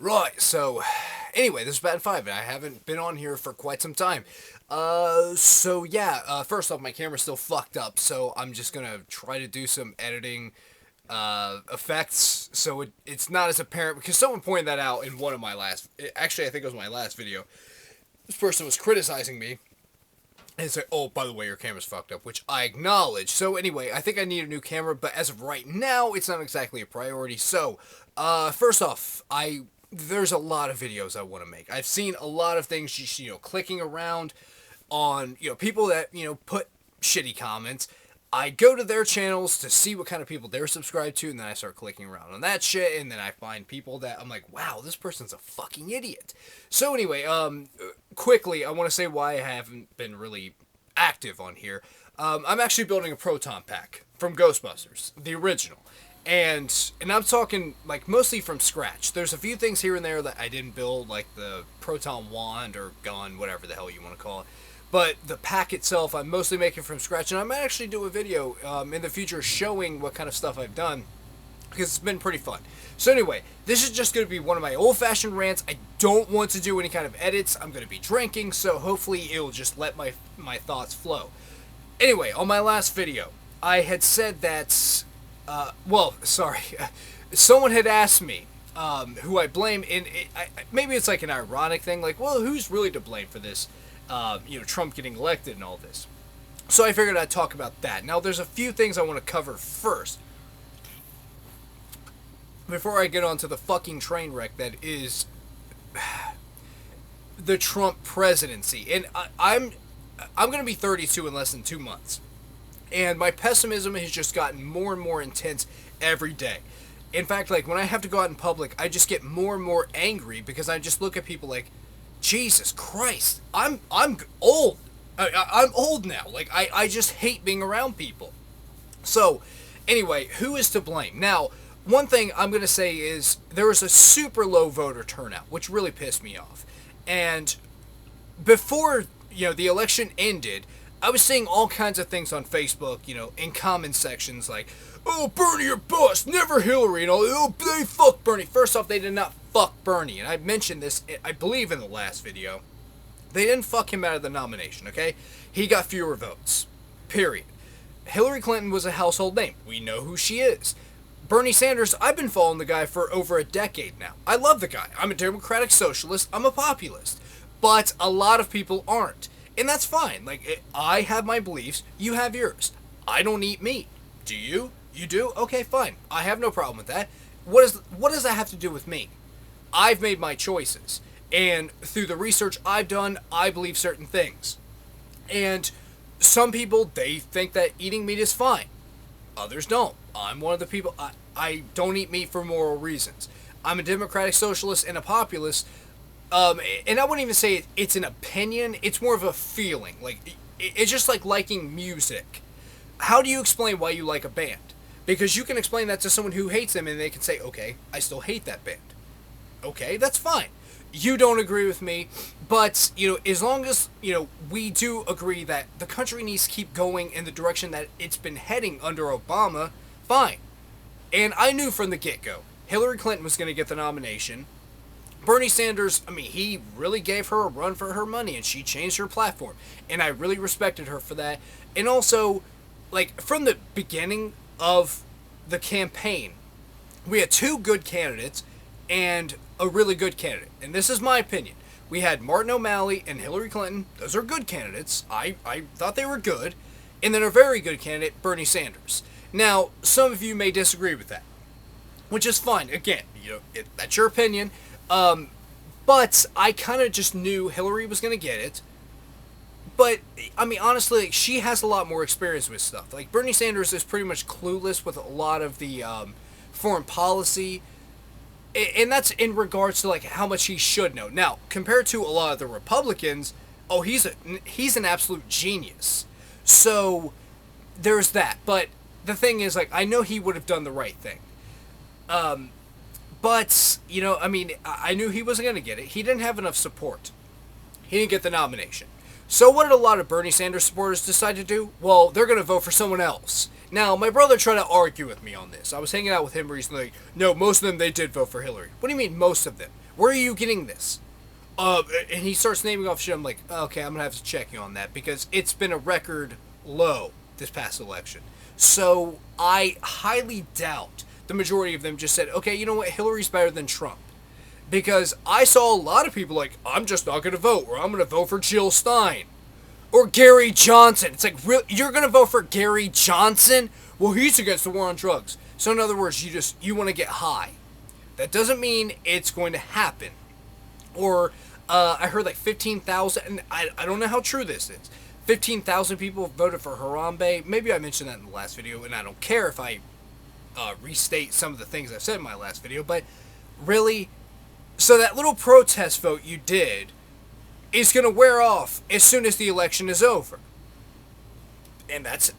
Right, so anyway, this is Bad 5, and I haven't been on here for quite some time. First off, my camera's still fucked up, so I'm just gonna try to do some editing effects so it's not as apparent, because someone pointed that out in one of my actually, I think it was my last video. This person was criticizing me and say, oh, by the way, your camera's fucked up, which I acknowledge. So anyway, I think I need a new camera, but as of right now, it's not exactly a priority. So, first off, there's a lot of videos I want to make. I've seen a lot of things just, clicking around on, people that, put shitty comments. I go to their channels to see what kind of people they're subscribed to, and then I start clicking around on that shit, and then I find people that I'm like, wow, this person's a fucking idiot. So anyway, quickly, I want to say why I haven't been really active on here. I'm actually building a proton pack from Ghostbusters, the original. And I'm talking, like, mostly from scratch. There's a few things here and there that I didn't build, like the proton wand or gun, whatever the hell you want to call it. But the pack itself, I'm mostly making from scratch, and I might actually do a video in the future showing what kind of stuff I've done, because it's been pretty fun. So anyway, this is just going to be one of my old-fashioned rants. I don't want to do any kind of edits. I'm going to be drinking, so hopefully it'll just let my thoughts flow. Anyway, on my last video, I had said that, someone had asked me who I blame, and maybe it's like an ironic thing, like, well, who's really to blame for this? Trump getting elected and all this. So I figured I'd talk about that. Now, there's a few things I want to cover first before I get on to the fucking train wreck that is the Trump presidency. And I'm going to be 32 in less than 2 months. And my pessimism has just gotten more and more intense every day. In fact, like, when I have to go out in public, I just get more and more angry because I just look at people like, Jesus Christ, I'm old. I'm old now. Like, I just hate being around people. So, anyway, who is to blame? Now, one thing I'm going to say is there was a super low voter turnout, which really pissed me off. And before, the election ended, I was seeing all kinds of things on Facebook, in comment sections like, oh, Bernie, you're bust, never Hillary, and all, oh, they fuck Bernie. First off, they did not fuck Bernie, and I mentioned this, I believe, in the last video. They didn't fuck him out of the nomination, okay? He got fewer votes. Period. Hillary Clinton was a household name. We know who she is. Bernie Sanders, I've been following the guy for over a decade now. I love the guy. I'm a democratic socialist. I'm a populist. But a lot of people aren't. And that's fine. Like, I have my beliefs. You have yours. I don't eat meat. Do you? You do? Okay, fine. I have no problem with that. What does that have to do with me? I've made my choices. And through the research I've done, I believe certain things. And some people, they think that eating meat is fine. Others don't. I'm one of the people, I don't eat meat for moral reasons. I'm a democratic socialist and a populist. And I wouldn't even say it's an opinion. It's more of a feeling. Like, it's just like liking music. How do you explain why you like a band? Because you can explain that to someone who hates them and they can say, okay, I still hate that band. Okay, that's fine. You don't agree with me, but, as long as, we do agree that the country needs to keep going in the direction that it's been heading under Obama, fine. And I knew from the get-go, Hillary Clinton was going to get the nomination. Bernie Sanders, he really gave her a run for her money, and she changed her platform. And I really respected her for that. And also, like, from the beginning of the campaign, we had two good candidates and a really good candidate. And this is my opinion. We had Martin O'Malley and Hillary Clinton. Those are good candidates. I thought they were good. And then a very good candidate, Bernie Sanders. Now, some of you may disagree with that, which is fine. Again, that's your opinion. But I kind of just knew Hillary was going to get it. But, honestly, she has a lot more experience with stuff. Like, Bernie Sanders is pretty much clueless with a lot of the foreign policy. And that's in regards to, like, how much he should know. Now, compared to a lot of the Republicans, oh, he's an absolute genius. So, there's that. But the thing is, like, I know he would have done the right thing. But, I knew he wasn't going to get it. He didn't have enough support. He didn't get the nomination. So what did a lot of Bernie Sanders supporters decide to do? Well, they're going to vote for someone else. Now, my brother tried to argue with me on this. I was hanging out with him recently. No, most of them, they did vote for Hillary. What do you mean, most of them? Where are you getting this? And he starts naming off shit. I'm like, okay, I'm gonna have to check you on that because it's been a record low this past election. So I highly doubt the majority of them just said, okay, you know what, Hillary's better than Trump. Because I saw a lot of people like, I'm just not gonna vote, or I'm gonna vote for Jill Stein. Or Gary Johnson. It's like, you're gonna vote for Gary Johnson? Well, he's against the war on drugs. So in other words, you want to get high. That doesn't mean it's going to happen. Or I heard like 15,000, and I don't know how true this is. 15,000 people voted for Harambe. Maybe I mentioned that in the last video, and I don't care if I restate some of the things I said in my last video, but really, so that little protest vote you did is going to wear off as soon as the election is over. And that's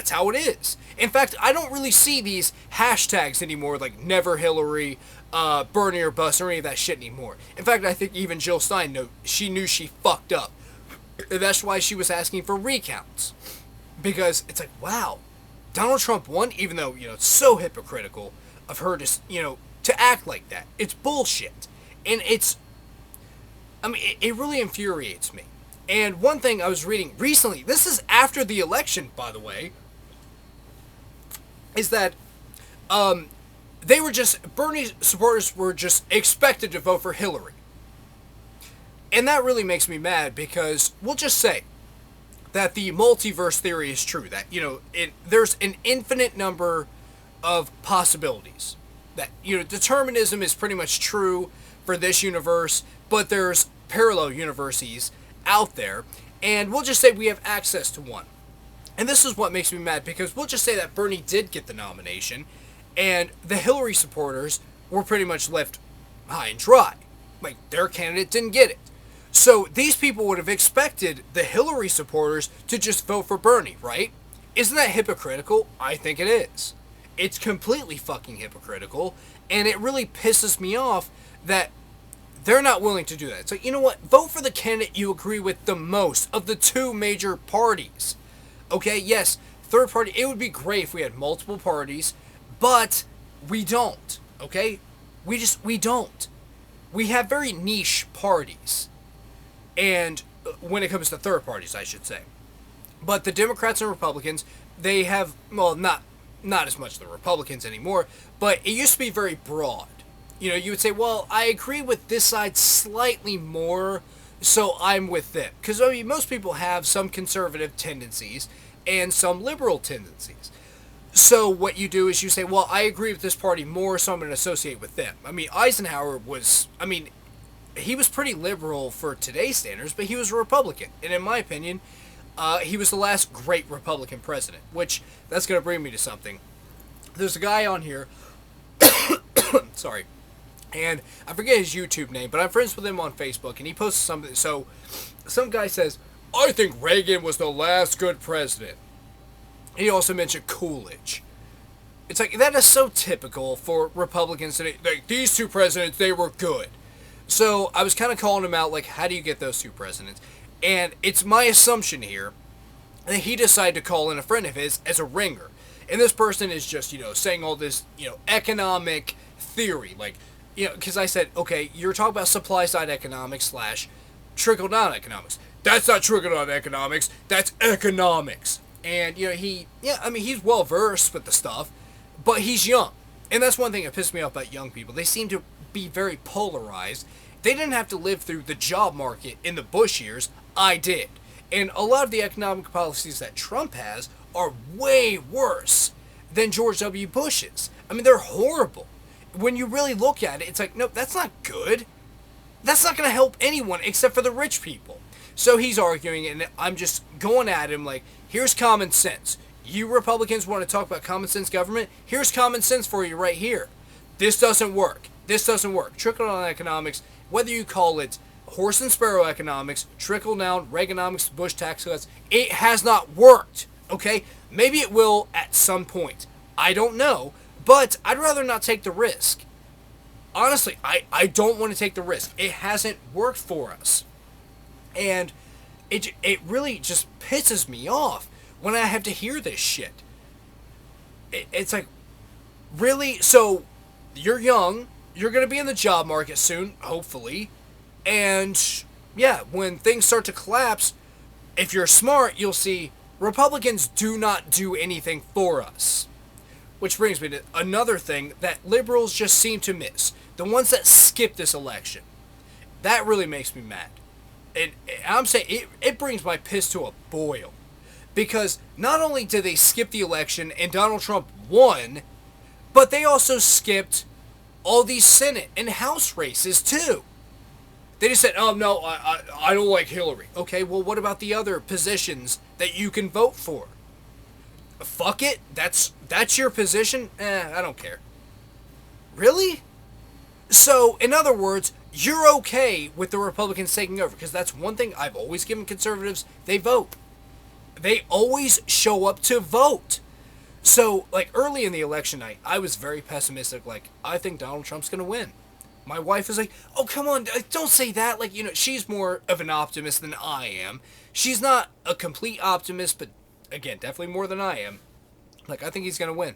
how it is. In fact, I don't really see these hashtags anymore, like Never Hillary, Bernie or Bust, or any of that shit anymore. In fact, I think even Jill Stein knew she fucked up. And that's why she was asking for recounts. Because it's like, wow, Donald Trump won, even though, it's so hypocritical of her to, to act like that. It's bullshit. And it really infuriates me. And one thing I was reading recently, this is after the election, by the way, is that Bernie supporters were just expected to vote for Hillary. And that really makes me mad because we'll just say that the multiverse theory is true. That, there's an infinite number of possibilities. That, determinism is pretty much true for this universe, but there's parallel universes out there, and we'll just say we have access to one. And this is what makes me mad, because we'll just say that Bernie did get the nomination, and the Hillary supporters were pretty much left high and dry. Like, their candidate didn't get it. So these people would have expected the Hillary supporters to just vote for Bernie, right? Isn't that hypocritical? I think it is. It's completely fucking hypocritical, and it really pisses me off that they're not willing to do that. So, you know what? Vote for the candidate you agree with the most of the two major parties. Okay, yes, third party, it would be great if we had multiple parties, but we don't, okay? We don't. We have very niche parties. And when it comes to third parties, I should say. But the Democrats and Republicans, they have, well, not as much the Republicans anymore, but it used to be very broad. You would say, well, I agree with this side slightly more, so I'm with them. Because, most people have some conservative tendencies and some liberal tendencies. So what you do is you say, well, I agree with this party more, so I'm going to associate with them. Eisenhower was, he was pretty liberal for today's standards, but he was a Republican. And in my opinion, he was the last great Republican president, which, that's going to bring me to something. There's a guy on here, sorry, and I forget his YouTube name, but I'm friends with him on Facebook, and he posted something. So some guy says, I think Reagan was the last good president. He also mentioned Coolidge. It's like, that is so typical for Republicans today. Like, these two presidents, they were good. So I was kind of calling him out, like, how do you get those two presidents? And it's my assumption here that he decided to call in a friend of his as a ringer. And this person is just, saying all this, economic theory. Like, because I said, okay, you're talking about supply side economics / trickle down economics. That's not trickle down economics. That's economics. And, he's well versed with the stuff, but he's young. And that's one thing that pissed me off about young people. They seem to be very polarized. They didn't have to live through the job market in the Bush years. I did. And a lot of the economic policies that Trump has are way worse than George W. Bush's. They're horrible. When you really look at it, it's like, nope, that's not good. That's not going to help anyone except for the rich people. So he's arguing, and I'm just going at him like, here's common sense. You Republicans want to talk about common sense government? Here's common sense for you right here. This doesn't work. This doesn't work. Trickle-down economics, whether you call it horse and sparrow economics, trickle-down, Reaganomics, Bush tax cuts, it has not worked, okay? Maybe it will at some point. I don't know, but I'd rather not take the risk. Honestly, I don't want to take the risk. It hasn't worked for us. And it really just pisses me off when I have to hear this shit. It's like, really? So, you're young, you're going to be in the job market soon, hopefully. And yeah, when things start to collapse, if you're smart, you'll see Republicans do not do anything for us. Which brings me to another thing that liberals just seem to miss. The ones that skip this election. That really makes me mad. And I'm saying it brings my piss to a boil. Because not only did they skip the election and Donald Trump won, but they also skipped all these Senate and House races too. They just said, oh no, I don't like Hillary. Okay, well what about the other positions that you can vote for? Fuck it, that's your position? I don't care. Really? So, in other words, you're okay with the Republicans taking over, because that's one thing I've always given conservatives, they vote. They always show up to vote. So, like, early in the election night, I was very pessimistic, like, I think Donald Trump's gonna win. My wife is like, oh, come on, don't say that. Like, she's more of an optimist than I am. She's not a complete optimist, but, again, definitely more than I am. Like, I think he's gonna win.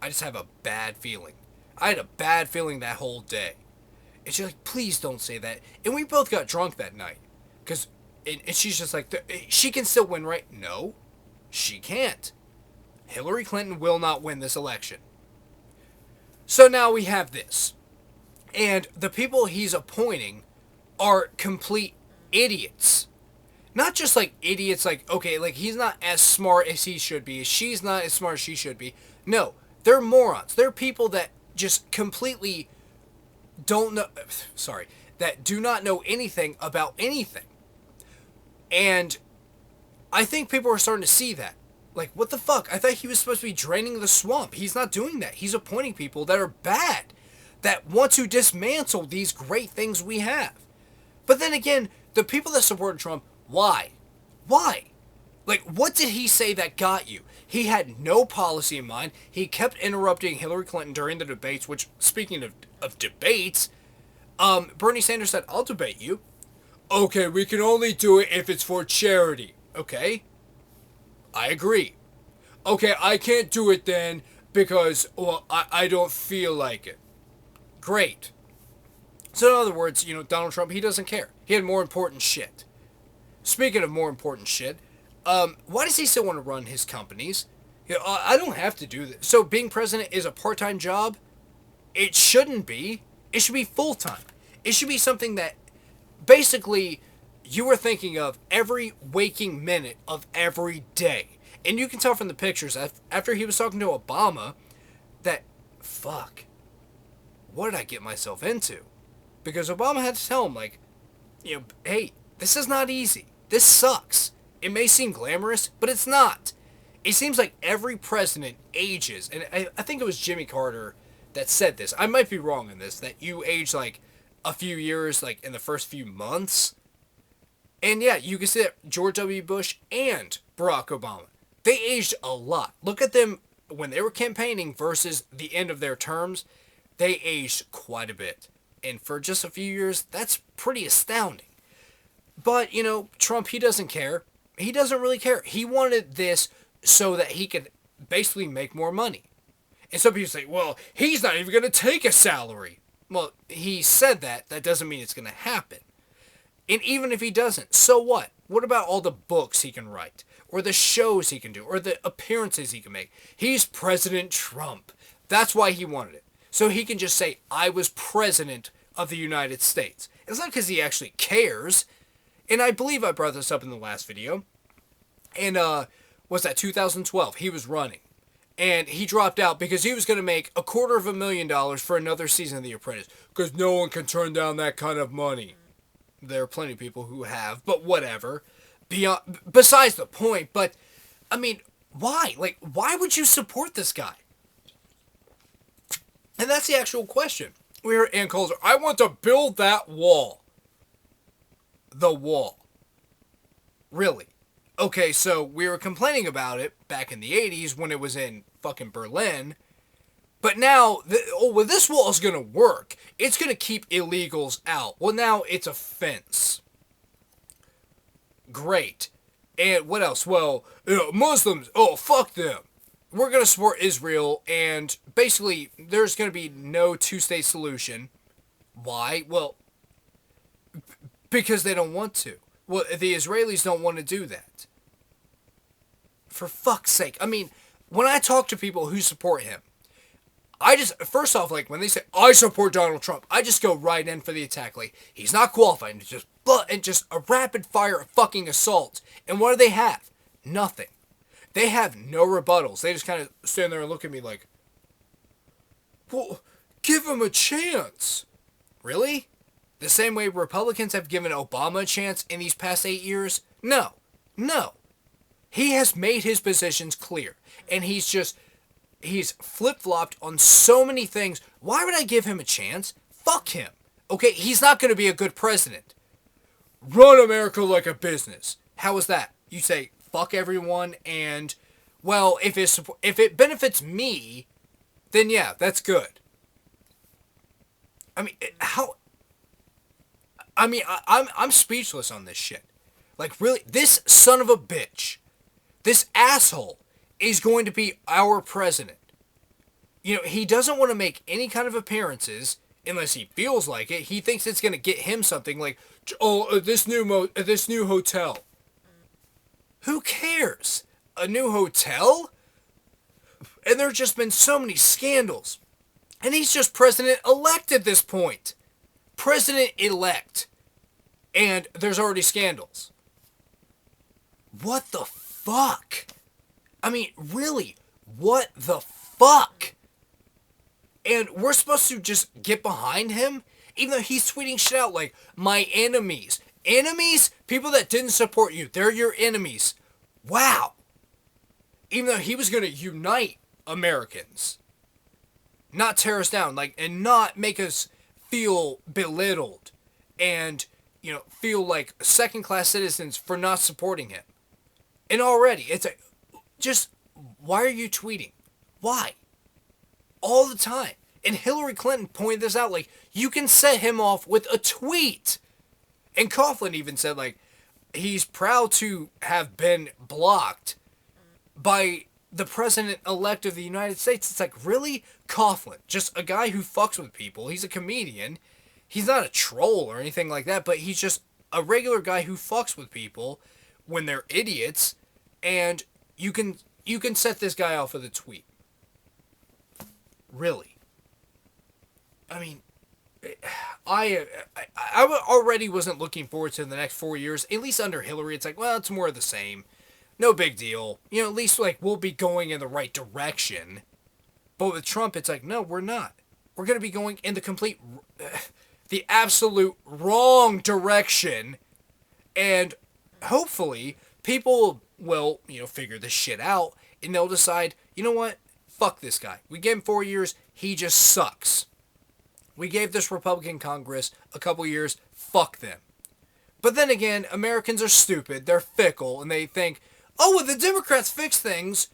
I just have a bad feeling. I had a bad feeling that whole day. And she's like, please don't say that. And we both got drunk that night. And she's just like, she can still win, right? No, she can't. Hillary Clinton will not win this election. So now we have this. And the people he's appointing are complete idiots. Not just like idiots, like, okay, like he's not as smart as he should be. She's not as smart as she should be. No, they're morons. They're people that just completely don't know, that do not know anything about anything. And I think people are starting to see that. Like, what the fuck? I thought he was supposed to be draining the swamp. He's not doing that. He's appointing people that are bad, that want to dismantle these great things we have. But then again, the people that supported Trump, why? Why? Like, what did he say that got you? He had no policy in mind. He kept interrupting Hillary Clinton during the debates, which, speaking of debates, Bernie Sanders said, I'll debate you. Okay, we can only do it if it's for charity. Okay? I agree. Okay, I can't do it then because, well, I don't feel like it. Great. So in other words, Donald Trump, he doesn't care. He had more important shit. Speaking of more important shit, why does he still want to run his companies? I don't have to do this. So being president is a part-time job? It shouldn't be. It should be full-time. It should be something that basically you are thinking of every waking minute of every day. And you can tell from the pictures after he was talking to Obama that, fuck, what did I get myself into? Because Obama had to tell him, like, hey, this is not easy. This sucks. It may seem glamorous, but it's not. It seems like every president ages, and I think it was Jimmy Carter that said this. I might be wrong in this, that you age like a few years, like in the first few months. And yeah, you can see that George W. Bush and Barack Obama, they aged a lot. Look at them when they were campaigning versus the end of their terms. They aged quite a bit. And for just a few years, that's pretty astounding. But, Trump, he doesn't care. He doesn't really care. He wanted this so that he could basically make more money. And some people say, well, he's not even going to take a salary. Well, he said that. That doesn't mean it's going to happen. And even if he doesn't, so what? What about all the books he can write? Or the shows he can do? Or the appearances he can make? He's President Trump. That's why he wanted it. So he can just say, I was president of the United States. It's not because he actually cares. And I believe I brought this up in the last video. And, what's that, 2012? He was running. And he dropped out because he was going to make $250,000 for another season of The Apprentice. Because no one can turn down that kind of money. There are plenty of people who have, but whatever. Besides the point, but, I mean, why? Like, why would you support this guy? And that's the actual question. We hear Ann Coulter, I want to build that wall. The wall. Really? Okay, so we were complaining about it back in the 80s when it was in fucking Berlin. But now, this wall is going to work. It's going to keep illegals out. Well, now it's a fence. Great. And what else? Well, Muslims, fuck them. we're going to support Israel, and basically there's going to be no two-state solution. Why? Well, because they don't want to. Well, the Israelis don't want to do that. For fuck's sake. I mean, when I talk to people who support him, I just, first off, like, when they say, I support Donald Trump, I just go right in for the attack. Like, he's not qualified, and just a rapid-fire fucking assault. And what do they have? Nothing. They have no rebuttals. They just kind of stand there and look at me like, well, give him a chance. Really? The same way Republicans have given Obama a chance in these past 8 years? No. No. He has made his positions clear. And he's flip-flopped on so many things. Why would I give him a chance? Fuck him. Okay, he's not going to be a good president. Run America like a business. How is that? You say, fuck everyone, and, well, if it benefits me, then yeah, that's good. I mean, I'm speechless on this shit. Like, really, this son of a bitch, this asshole, is going to be our president. You know, he doesn't want to make any kind of appearances unless he feels like it. He thinks it's going to get him something like, oh, this new hotel. Who cares? A new hotel? And there have just been so many scandals. And he's just president-elect at this point. President-elect. And there's already scandals. What the fuck? I mean, really, what the fuck? And we're supposed to just get behind him? Even though he's tweeting shit out like, my enemies. Enemies? People that didn't support you. They're your enemies. Wow. Even though he was going to unite Americans. Not tear us down. Like, and not make us feel belittled. And, you know, feel like second-class citizens for not supporting him. And already, it's like, just, why are you tweeting? Why? All the time. And Hillary Clinton pointed this out, like, you can set him off with a tweet. And Coughlin even said, like, he's proud to have been blocked by the president-elect of the United States. It's like, really? Coughlin, just a guy who fucks with people. He's a comedian. He's not a troll or anything like that, but he's just a regular guy who fucks with people when they're idiots, and you can set this guy off with a tweet. Really? I mean, I already wasn't looking forward to the next 4 years. At least under Hillary, it's like, well, it's more of the same. No big deal. You know, at least, like, we'll be going in the right direction. But with Trump, it's like, no, we're not. We're going to be going in the absolute wrong direction. And hopefully, people will, you know, figure this shit out. And they'll decide, you know what? Fuck this guy. We gave him 4 years. He just sucks. We gave this Republican Congress a couple years. Fuck them. But then again, Americans are stupid. They're fickle. And they think, oh, well, the Democrats fix things.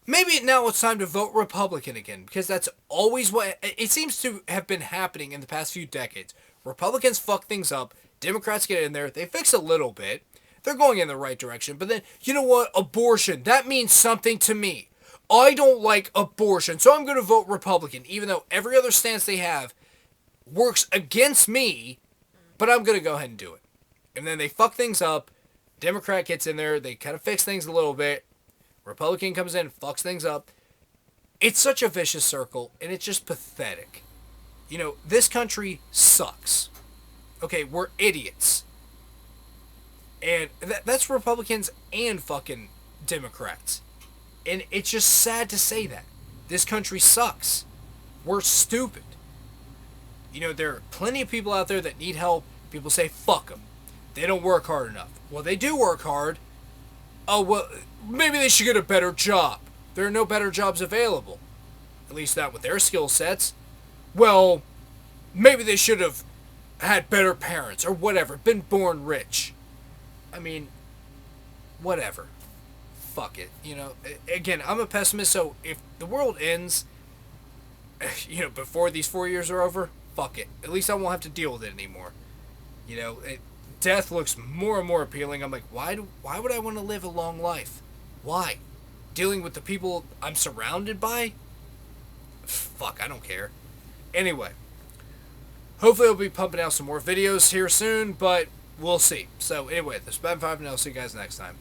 Maybe now it's time to vote Republican again. Because that's always what it seems to have been happening in the past few decades. Republicans fuck things up. Democrats get in there. They fix a little bit. They're going in the right direction. But then, you know what? Abortion. That means something to me. I don't like abortion. So I'm going to vote Republican. Even though every other stance they have works against me. But I'm going to go ahead and do it. And then they fuck things up. Democrat gets in there. They kind of fix things a little bit. Republican comes in, fucks things up. It's such a vicious circle, and it's just pathetic. You know, this country sucks. Okay, we're idiots. And that's Republicans and fucking Democrats. And it's just sad to say that. This country sucks. We're stupid. You know, there are plenty of people out there that need help. People say, fuck them. They don't work hard enough. Well, they do work hard. Oh, well, maybe they should get a better job. There are no better jobs available. At least not with their skill sets. Well, maybe they should have had better parents or whatever. Been born rich. I mean, whatever. Fuck it. You know, again, I'm a pessimist, so if the world ends, you know, before these 4 years are over, fuck it. At least I won't have to deal with it anymore. You know, death looks more and more appealing. I'm like, why would I want to live a long life? Why? dealing with the people I'm surrounded by, fuck, I don't care. Anyway, hopefully I'll be pumping out some more videos here soon, but we'll see. So anyway, this has been 5, and I'll see you guys next time.